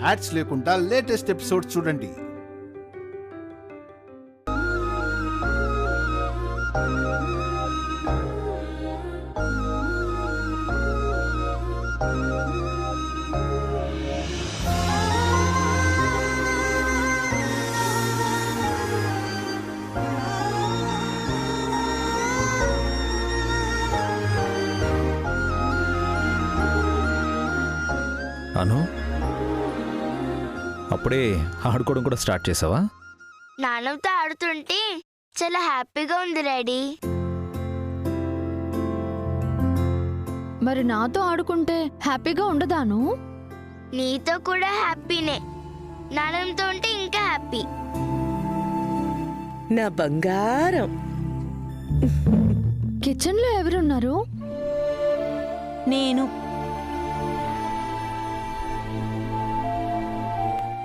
Ads లేకుండా latest episode చూడండి. అను, అప్పుడే ఆడుకోవడం కూడా స్టార్ట్ చేసావా? నాన్నతో ఆడుతుంటే చాలా హ్యాపీగా ఉంది డాడీ. మరి నాతో ఆడుకుంటే హ్యాపీగా ఉండదాను? నీతో కూడా హ్యాపీనే, నాన్నతో ఉంటే ఇంకా హ్యాపీ. నా బంగారం. కిచెన్ లో ఎవరున్నారు? నేను.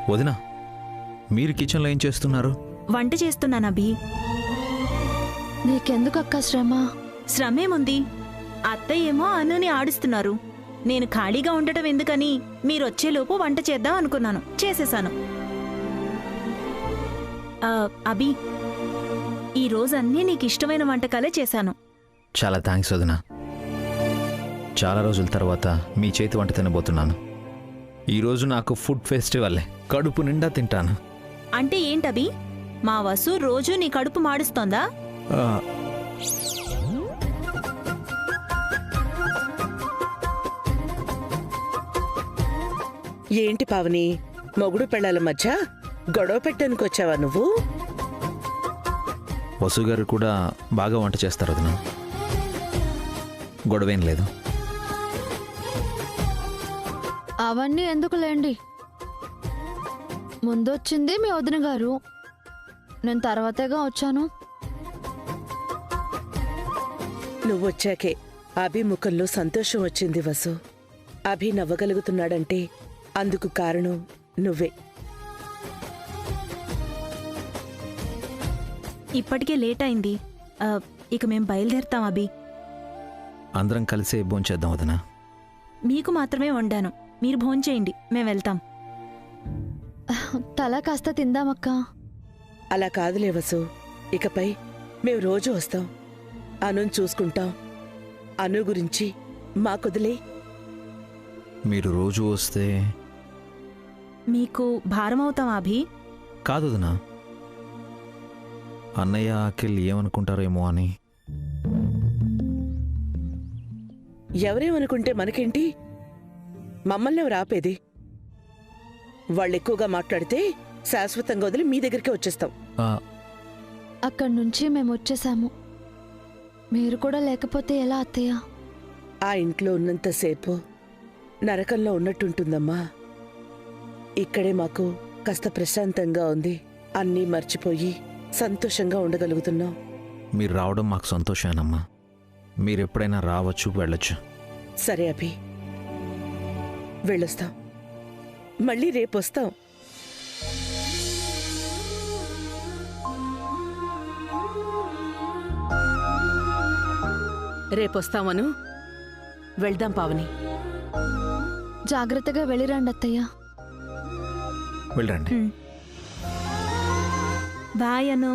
వదినా, మీరు కిచెన్లో ఏం చేస్తున్నారు? వంట చేస్తున్నాను అభి. నీకెందుకక్క శ్రమ? శ్రమేముంది, అత్తయ్య ఏమో అనుని ఆడిస్తున్నారు. నేను ఖాళీగా ఉండటం ఎందుకని మీరొచ్చేలోపు వంట చేద్దాం అనుకున్నాను, చేసేశాను. అభి, ఈ రోజన్నీ నీకు ఇష్టమైన వంటకాలే చేశాను. చాలా థ్యాంక్స్ వదినా. చాలా రోజుల తర్వాత మీ చేతి వంట తినబోతున్నాను. ఈరోజు నాకు ఫుడ్ ఫెస్టివల్, కడుపు నిండా తింటాను. అంటే ఏంటభి, మా వసు రోజు నీ కడుపు మాడుస్తోందా? ఏంటి పావని, మొగుడు పెళ్ళాల మధ్య గొడవ పెట్టడానికి వచ్చావా నువ్వు? వసుగారు కూడా బాగా వంట చేస్తారు వదినా, గొడవేం లేదు. అవన్నీ ఎందుకులేండి, ముందొచ్చింది మీ వదిన గారు, నేను తర్వాతగా వచ్చాను. నువ్వొచ్చాకే అభి ముఖంలో సంతోషం వచ్చింది వసు. అభి నవ్వగలుగుతున్నాడంటే అందుకు కారణం నువ్వే. ఇప్పటికే లేట్ అయింది, ఇక మేం బయలుదేరుతాం అభి. అందరం కలిసే భోంచేద్దాం వదినా. మీకు మాత్రమే వండాను, మీరు భోంచేయండి, మేం వెళ్తాం. తల కాస్త తిందామక్క. అలా కాదులే వసు, ఇకపై మేం రోజు వస్తాం, అనుని చూసుకుంటాం. అను గురించి మాకొదిలే. మీరు రోజు వస్తే మీకు భారం అవుతాం అభి. కాదు వదినా, అన్నయ్య అఖిల్ ఏమనుకుంటారేమో అని. ఎవరేమనుకుంటే మనకేంటి, మమ్మల్ని ఎవరు ఆపేది? వాళ్ళు ఎక్కువగా మాట్లాడితే శాశ్వతంగా వదిలి మీ దగ్గరికే వచ్చేస్తాం. అక్కడి నుంచి మేము వచ్చేసాము, మీరు కూడా లేకపోతే ఎలా అత్తయ్య? ఆ ఇంట్లో ఉన్నంతసేపు నరకంలో ఉన్నట్టుంటుందమ్మా. ఇక్కడే మాకు కాస్త ప్రశాంతంగా ఉంది, అన్నీ మర్చిపోయి సంతోషంగా ఉండగలుగుతున్నాం. మీరు రావడం మాకు సంతోషమేనమ్మా. మీరు ఎప్పుడైనా రావచ్చు, వెళ్ళొచ్చు. సరే అభి, వెళ్ళొస్తాం, మళ్ళీ రేపొస్తాం. రేపొస్తామను, వెళ్దాం పావని. జాగ్రత్తగా వెళ్ళిరండి అత్తయ్య. వెళ్ళండి. బాయ్ అను.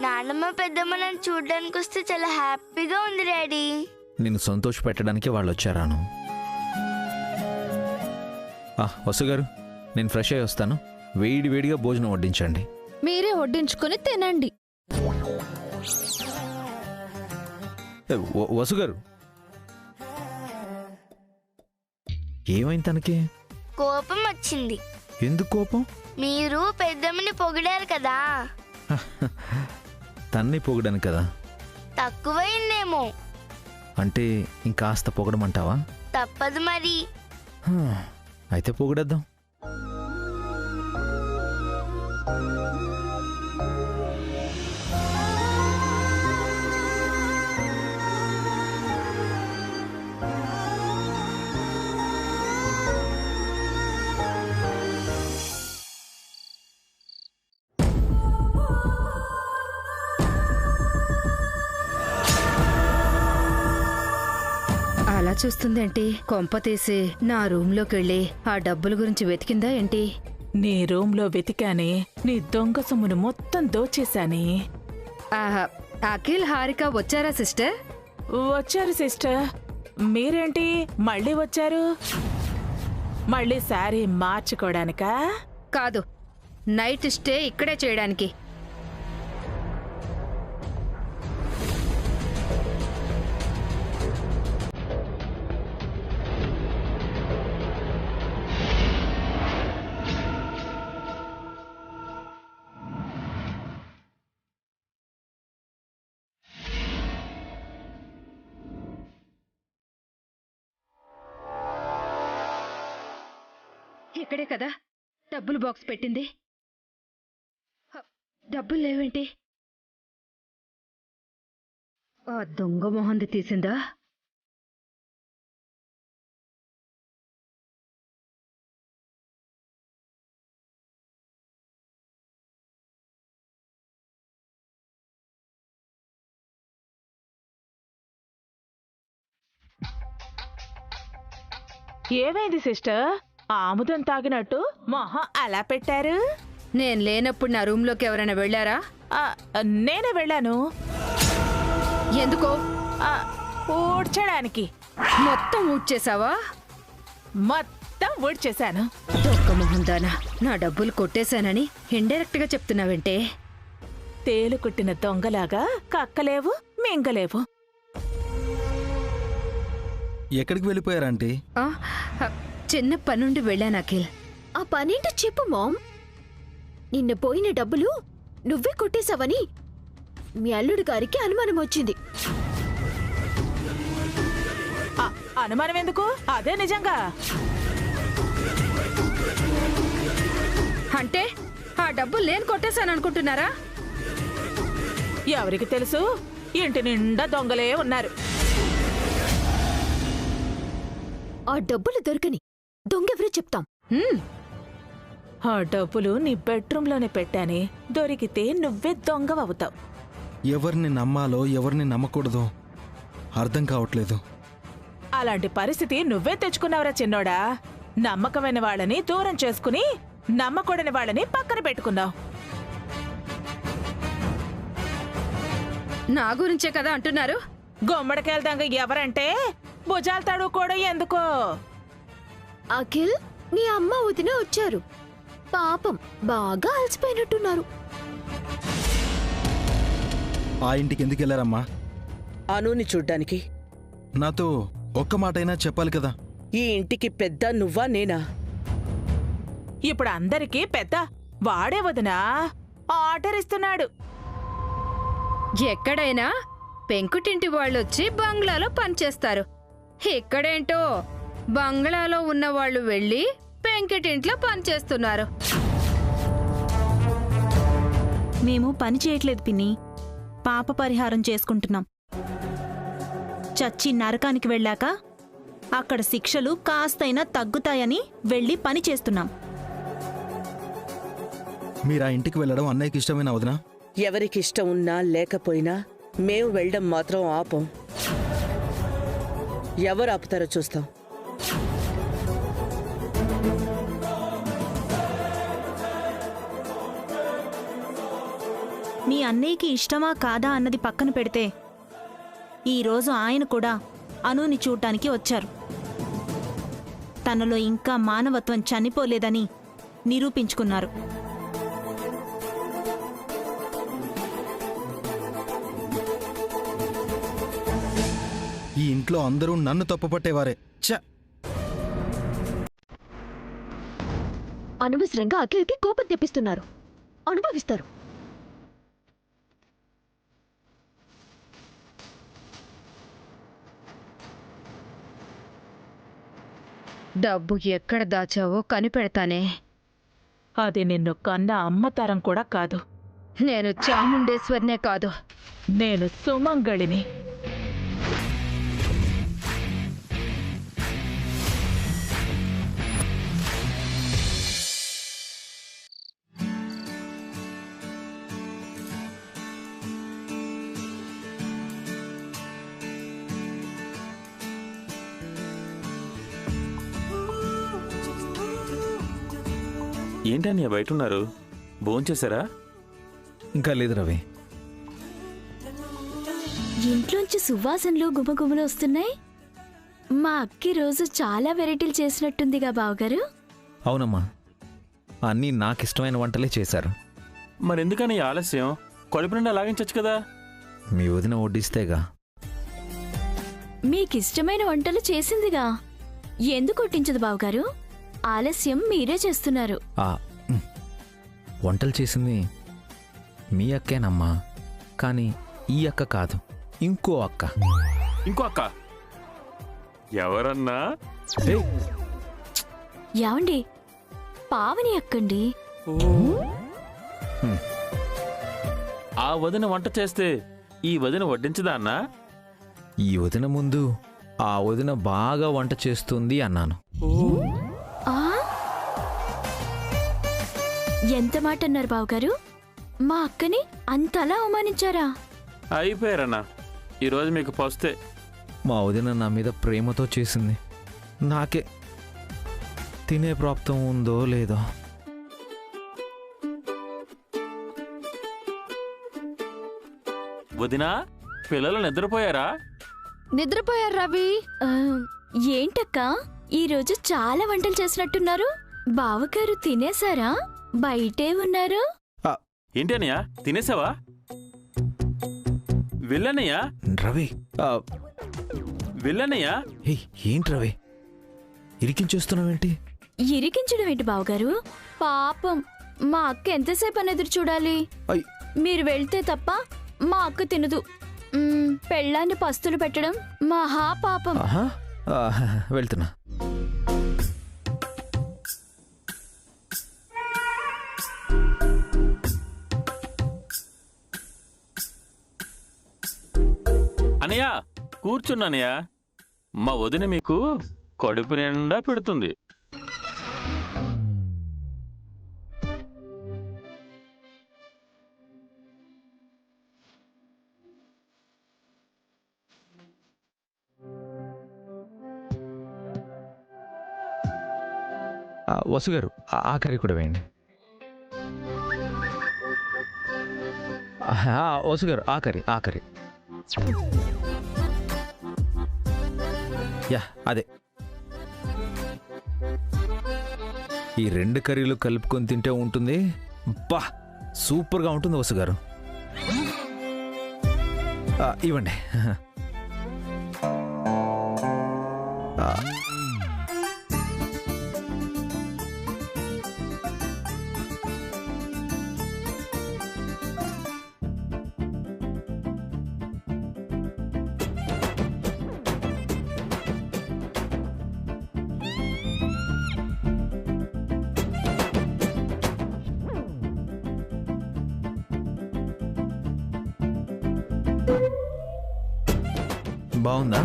నాన్నమ్మ పెద్దమ్మ నన్ను చూడ్డానికి వస్తే చాలా హ్యాపీగా ఉంది డాడీ. నిన్ను సంతోష పెట్టడానికి వాళ్ళు వచ్చారాను. వసుగారు, నేను ఫ్రెష్ అయ్యి వస్తాను. వేడి వేడిగా భోజనం వడ్డించండి. మీరే వడ్డించుకొని తినండి. వసుగారు, ఏమైంది తనకి? కోపం వచ్చింది. ఎందుకు కోపం? మీరు పెద్దమ్మని పొగిడారు కదా. తన్ని పొగడాను కదా. తక్కువైందేమో. అంటే ఇంకాస్త పొగడమంటావా? తప్పదు మరి. అయితే పొగడేద్దాం. చూస్తుందేంటి? కొంప తీసి నా రూమ్లోకి వెళ్ళి ఆ డబ్బుల గురించి వెతికిందా ఏంటి? నీ రూమ్లో వెతికానే, నీ దొంగ సొమ్మును మొత్తం దోచేశానే. ఆహా, అఖిల్ హారిక వచ్చారా సిస్టర్? వచ్చారు సిస్టర్. మీరేంటి మళ్ళీ వచ్చారు? మళ్ళీ శారీ మార్చుకోవడానికా? కాదు, నైట్ స్టే ఇక్కడే చేయడానికి. ఇక్కడే కదా డబ్బులు బాక్స్ పెట్టింది. డబ్బులు లేవేంటి? ఆ దొంగ మొహంది తీసిందా? ఏమైంది సిస్టర్? ఆముదం తాగినట్టు మొహం అలా పెట్టారు. నేను లేనప్పుడు నా రూమ్లోకి ఎవరైనా వెళ్ళారా? ఆ, నేనే వెళ్ళాను. ఎందుకో? ఊడ్చడానికి. మొత్తం ఊడ్చేసావా? మొత్తం ఊడ్చేశాను. దొంగ మొహం దానా, నా డబ్బులు కొట్టేశానని ఇండైరెక్ట్ గా చెప్తున్నావంటే? తేలు కుట్టిన దొంగలాగా కక్కలేవు మింగలేవు. ఎక్కడికి వెళ్ళిపోయారంటీ? ఆ, చిన్న పనుండి వెళ్ళాను అఖిల్. ఆ పనేంటో చెప్పు మామ్. నిన్న పోయిన డబ్బులు నువ్వే కొట్టేశావని మీ అల్లుడు గారికి అనుమానం వచ్చింది. అనుమానం ఎందుకు? అదే నిజంగా. అంటే ఆ డబ్బులు నేను కొట్టేశాను అనుకుంటున్నారా? ఎవరికి తెలుసు? ఇంటి నిండా దొంగలే ఉన్నారు. ఆ డబ్బులు దొరకని దొంగెవరో చెప్తాం. ఆ డబ్బులు నీ బెడ్రూమ్లోనే పెట్టానే. దొరికితే నువ్వే దొంగవవుతావు. ఎవరిని నమ్మాలో ఎవరిని నమ్మకూడదో అర్థం కావట్లేదు. అలాంటి పరిస్థితి నువ్వే తెచ్చుకున్నావురా చిన్నోడా. నమ్మకమైన వాళ్ళని దూరం చేసుకుని నమ్మకూడని వాళ్ళని పక్కన పెట్టుకున్నావు. నా గురించే కదా అంటున్నారు? గుమ్మడికెళ్దాంగ ఎవరంటే భుజాలు తడుకోవడం ఎందుకో. అఖిల్, నీ అమ్మ వదిన వచ్చారు. పాపం బాగా అలసిపోయినట్టున్నారు. ఆ ఇంటికి ఎందుకు వెళ్ళారమ్మా? అనుని చూడ్డానికి. నాతో ఒక్క మాటైనా చెప్పాలి కదా. ఈ ఇంటికి పెద్ద నువ్వా నేనా? ఇప్పుడు అందరికీ పెద్ద వాడే వదినా ఆర్డర్ ఇస్తున్నాడు. ఎక్కడైనా పెంకుటింటి వాళ్ళొచ్చి బంగ్లాలో పనిచేస్తారు. ఇక్కడేంటో బంగ్లాలో ఉన్నవాళ్ళు వెళ్ళి పెంకుటింట్లో పనిచేస్తున్నారు. మేము పని చేయట్లేదు పిన్ని, పాప పరిహారం చేసుకుంటున్నాం. చచ్చి నరకానికి వెళ్ళాక అక్కడ శిక్షలు కాస్తైనా తగ్గుతాయని వెళ్ళి పని చేస్తున్నాం. మీరు ఆ ఇంటికి వెళ్ళడం అన్నయ్యకి ఇష్టమైన వదినా? ఎవరికిష్టం ఉన్నా లేకపోయినా మేము వెళ్ళడం మాత్రం ఆపం. ఎవరు ఆపుతారో చూస్తాం. మీ అన్నయ్యకి ఇష్టమా కాదా అన్నది పక్కన పెడితే ఈరోజు ఆయన కూడా అనుని చూడటానికి వచ్చారు. తనలో ఇంకా మానవత్వం చనిపోలేదని నిరూపించుకున్నారు. ఈ ఇంట్లో అందరూ నన్ను తప్పుపట్టేవారే. ఛ! అనవసరంగా అఖిల్కి కోపం తెప్పిస్తున్నారు. అనుభవిస్తారు. డబ్బు ఎక్కడ దాచావో కనిపెడతానే. అది నిన్ను కన్న అమ్మతరం కూడా కాదు. నేను చాముండేశ్వర్నే కాదు, నేను సుమంగళిని. ఏంటన్నయ్య బయట ఉన్నారు? భోంచేశారా? ఇంకా లేదు రవి. ఇంట్లోంచి సువాసనలు గుమగుమలు వస్తున్నాయి. మా అక్కి రోజు చాలా వెరైటీలు చేసినట్టుందిగా బావగారు. అవునమ్మా, అన్నీ నాకిష్టమైన వంటలే చేశారు. మరెందుకని ఆలస్యం? కడుపు నిండా లాగించచ్చు కదా. మీ వదిన వడ్డిస్తేగా. మీకిష్టమైన వంటలు చేసిందిగా, ఎందుకు కొట్టించదు బావగారు? ఆలస్యం మీరే చేస్తున్నారు. వంటలు చేసింది మీ అక్కేనమ్మా, కానీ ఈ అక్క కాదు, ఇంకో అక్క. ఇంకో అక్క ఎవరన్నా? యాండి, పావని అక్కండి. ఆ వదిన వంట చేస్తే ఈ వదిన వడ్డించదా అన్నా? ఈ వదిన ముందు ఆ వదిన బాగా వంట చేస్తుంది అన్నాను. ఆ? ఎంత మాట అన్నారు బావగారు? మా అక్కని అంతలా అవమానించారా? అయిపోయారన్నా, ఈరోజు మీకు పస్తే. మా వదిన నా మీద ప్రేమతో చేసింది. నాకే తినే ప్రాప్తం ఉందో లేదో. వదినా, పిల్లలు నిద్రపోయారా? నిద్రపోయారు రవి. ఏంటక్క, ఈరోజు చాలా వంటలు చేసినట్టున్నారు. బావగారు తినేశారా? బయటే ఉన్నారు. ఏంటి అన్నయ్య, తినేసావా? వెళ్ళన్నయ్యా. రవి, వెళ్ళన్నయ్యా. ఏంటి రవి, ఇరికించేస్తున్నావేంటి? ఇరికించడం ఏంటి బావగారు? పాపం మా అక్క ఎంతసేపు అని ఎదురు చూడాలి? మీరు వెళ్తే తప్ప మా అక్క తినదు. పెళ్ళాన్ని పస్తులు పెట్టడం మహా పాపం. వెళ్తున్నా. అనయ్య, కూర్చున్నానయ్య. మా వదిన మీకు కడుపు నిండా పెడుతుంది. వసు గారు, ఆ కర్రీ కూడా వేయండి. వసు గారు, ఆ కర్రీ. యా, అదే. ఈ 2 కర్రీలు కలుపుకొని తింటే ఉంటుంది. బా, సూపర్గా ఉంటుంది వసు గారు. ఇవ్వండి. బాగుందా?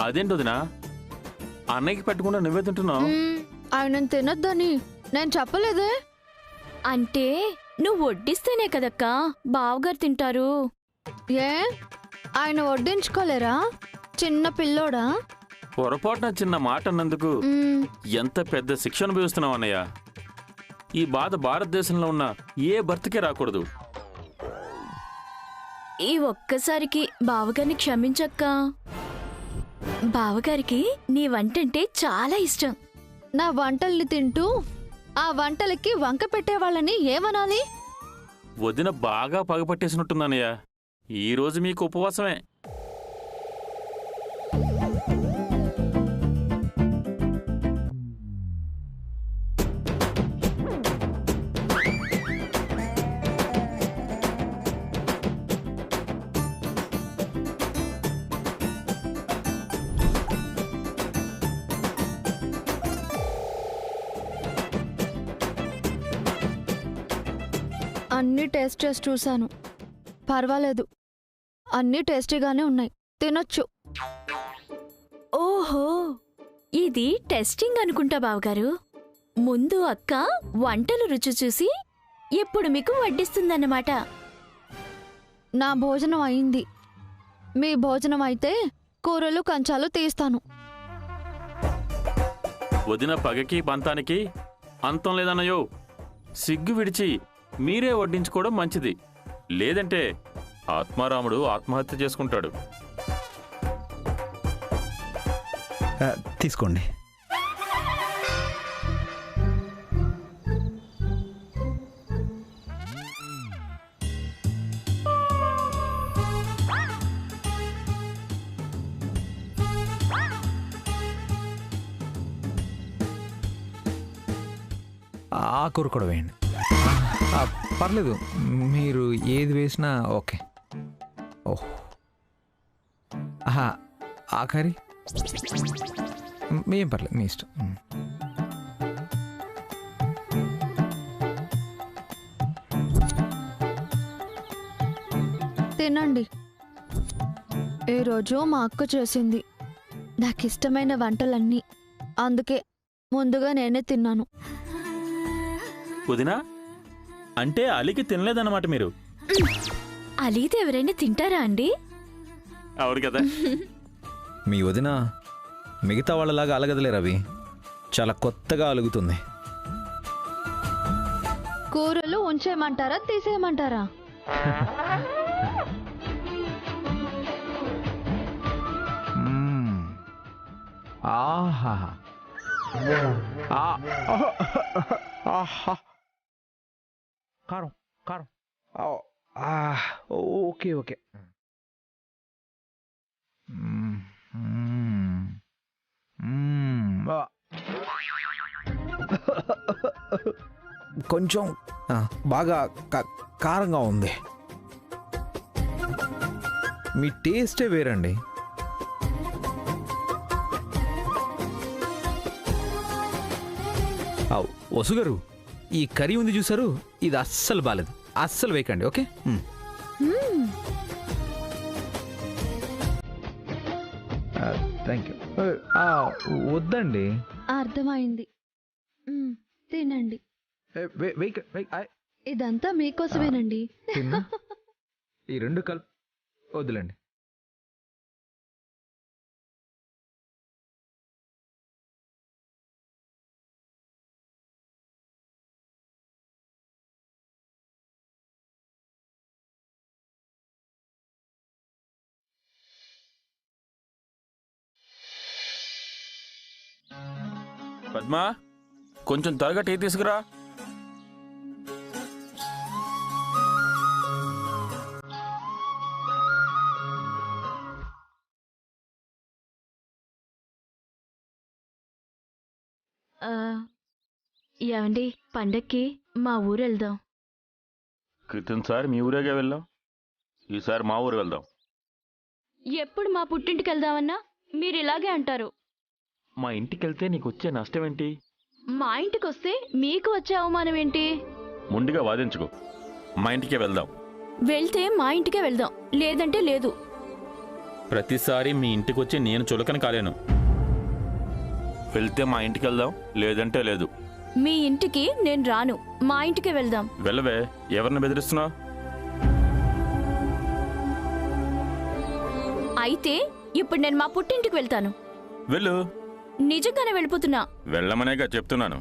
అదేంటి వదినా, అన్నయ్యకి పెట్టకుండా నువ్వే తింటున్నావు? ఆయన తినొద్దని నేను చెప్పలేదే. అంటే నువ్వు వడ్డిస్తేనే కదక్కా బావగారు తింటారు. ఏ, ఆయన వడ్డించుకోలేరా? చిన్న పిల్లోడా? పొరపాటున చిన్న మాట అన్నందుకు ఎంత పెద్ద శిక్ష అనుభవిస్తున్నావు అన్నయ్య. ఈ బాధ భారతదేశంలో ఉన్న ఏ భర్తకే రాకూడదు. ఈ ఒక్కసారికి బావగారిని క్షమించక్క. బావగారికి నీ వంటంటే చాలా ఇష్టం. నా వంటల్ని తింటూ ఆ వంటలకి వంక పెట్టేవాళ్ళని ఏమనాలి? వదిన బాగా పగపట్టేసినట్టుందన్నయ్య. ఈరోజు మీకు ఉపవాసమే. అన్నీ టేస్ట్ చేసి చూశాను, పర్వాలేదు. అన్నీ టేస్టీగానే ఉన్నాయి, తినొచ్చు. ఓహో, ఇది టెస్టింగ్ అనుకుంటా బావగారు. ముందు అక్క వంటలు రుచి చూసి ఇప్పుడు మీకు వడ్డిస్తుందన్నమాట. నా భోజనం అయింది. మీ భోజనం అయితే కూరలు కంచాలు తీస్తాను. వదిన పగకి పంతానికి అంతం లేదన్నయో. సిగ్గు విడిచి మీరే వడ్డించుకోవడం మంచిది. లేదంటే ఆత్మారాముడు ఆత్మహత్య చేసుకుంటాడు. తీసుకోండి. ఆ కూర కూడా వేయండి. పర్లేదు, మీరు ఏది వేసినా ఓకే. ఓహ్, ఆ కర్రీ ఏం పర్లేదు, మీ ఇష్టం. తినండి. ఈరోజు మా అక్క చేసింది నాకు ఇష్టమైన వంటలన్నీ, అందుకే ముందుగా నేనే తిన్నాను. వదినా అంటే అలికి తినలేదన్నమాట మీరు. అలిగితే ఎవరైనా తింటారా అండి? అవును కదా. మీ వదిన మిగతా వాళ్ళలాగా అలగదలే రవి, చాలా కొత్తగా అలుగుతుంది. కూరలు ఉంచేయమంటారా తీసేయమంటారా? ఆహా, కారం కారం. Okay okay. కొంచెం బాగా కారంగా ఉంది. మీ టేస్టే వేరండి. వసుగారు, ఈ కర్రీ ఉంది చూసారు, ఇది అస్సలు బాలేదు. అస్సలు వేయకండి, ఓకే? Thank you. వద్దండి. అర్థమైంది, తినండి. ఇదంతా మీకోసమేనండి. ఈ రెండు వద్దులండి. పద్మా, కొంచెం త్వరగా టీ తీసుకురా. ఏమండి, పండక్కి మా ఊరు వెళ్దాం. క్రితంసారి మీ ఊరేగా వెళ్దాం, ఈసారి మా ఊరు వెళ్దాం. ఎప్పుడు మా పుట్టింటికి వెళ్దామన్నా మీరు ఇలాగే అంటారు. మా ఇంటికి వెళ్తే నీకు వచ్చే నష్టం ఏంటి? మా ఇంటికి వస్తే మీకు వచ్చే అవమానం ఏంటి? ముందుగా వాదించుకో. మా ఇంటికే వెళ్దాం. వెళ్తే మా ఇంటికే వెళ్దాం, లేదంటే లేదు. ప్రతిసారి మీ ఇంటికి వచ్చి నేను చులకన కాలేను. వెళ్తే మా ఇంటికి వెళ్దాం, లేదంటే లేదు. మీ ఇంటికి నేను రాను, మా ఇంటికే వెళ్దాం. వెళ్ళవే, ఎవరిని బెదిరిస్తున్నావు? అయితే ఇప్పుడు నేను మా పుట్టింటికి వెళ్తాను. వెళ్ళు. నిజంగానే వెళ్ళిపోతున్నా. వెళ్ళమనేగా చెప్తున్నాను.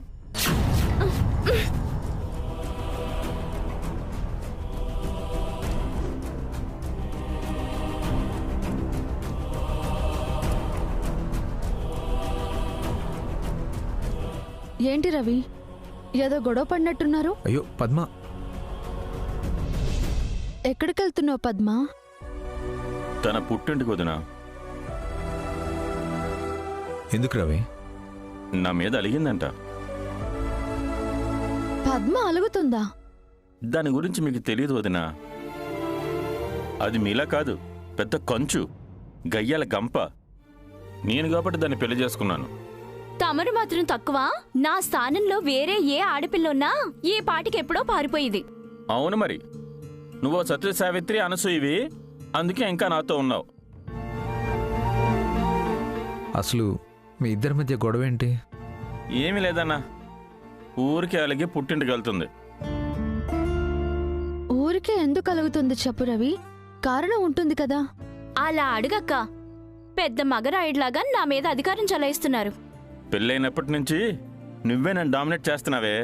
ఏంటి రవి, ఏదో గొడవ పడినట్టున్నారు? అయ్యో పద్మ. ఎక్కడికి వెళ్తున్నావు పద్మ? తన పుట్టింటికి వదినా. ఎందుకు రవి? నా మీద అలిగిందంట. పద్మ అలుగుతుందా? దాని గురించి మీకు తెలియదు వదినా. అది మీలా కాదు, పెద్ద కంచు, గయ్యాల గంప. నేను కాబట్టి దాన్ని పెళ్లి చేసుకున్నాను. తమరు మాత్రం తక్కువ? నా స్థానంలో వేరే ఏ ఆడపిల్లున్నా ఈ పాటికి ఎప్పుడో పారిపోయేది. అవును మరి, నువ్వు సత్య సావిత్రి అనసూయవి, అందుకే ఇంకా నాతో ఉన్నావు. అసలు మీ ఇద్దరి మధ్య గొడవ ఏంటి? ఏమీ లేదన్నా, ఊరికే అలిగి పుట్టింటికి వెళ్తుంది. ఊరికే ఎందుకు కలుగుతుంది చెప్పు రవి, కారణం ఉంటుంది కదా. అలా అడుగక్క. పెద్ద మగరాయుడిలాగా నా మీద అధికారం చలాయిస్తున్నారు. పెళ్ళైనప్పటి నుంచి నువ్వే నన్ను డామినేట్ చేస్తున్నావే.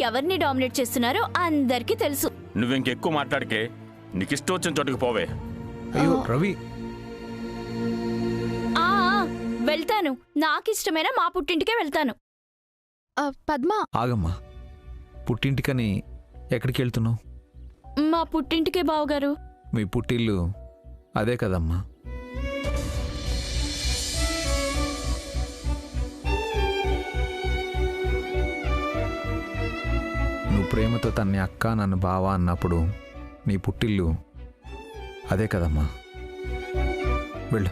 ఎవరిని డామినేట్ చేస్తున్నారో అందరికీ తెలుసు. నువ్వింకెక్కువ మాట్లాడికే, నీకు ఇష్టం వచ్చిన చోటుకు పోవే. అయ్యో రవి, ఆ వెళ్తాను. నాకిష్టమైన మా పుట్టింటికే వెళ్తాను. పద్మ, ఆగమ్మా. పుట్టింటికని ఎక్కడికి వెళ్తున్నావు? మా పుట్టింటికే బావగారు. మీ పుట్టిల్లు అదే కదమ్మా. నువ్వు ప్రేమతో తన్ని అక్క నన్ను బావా అన్నప్పుడు నీ పుట్టిల్లు అదే కదమ్మా. వెళ్ళు.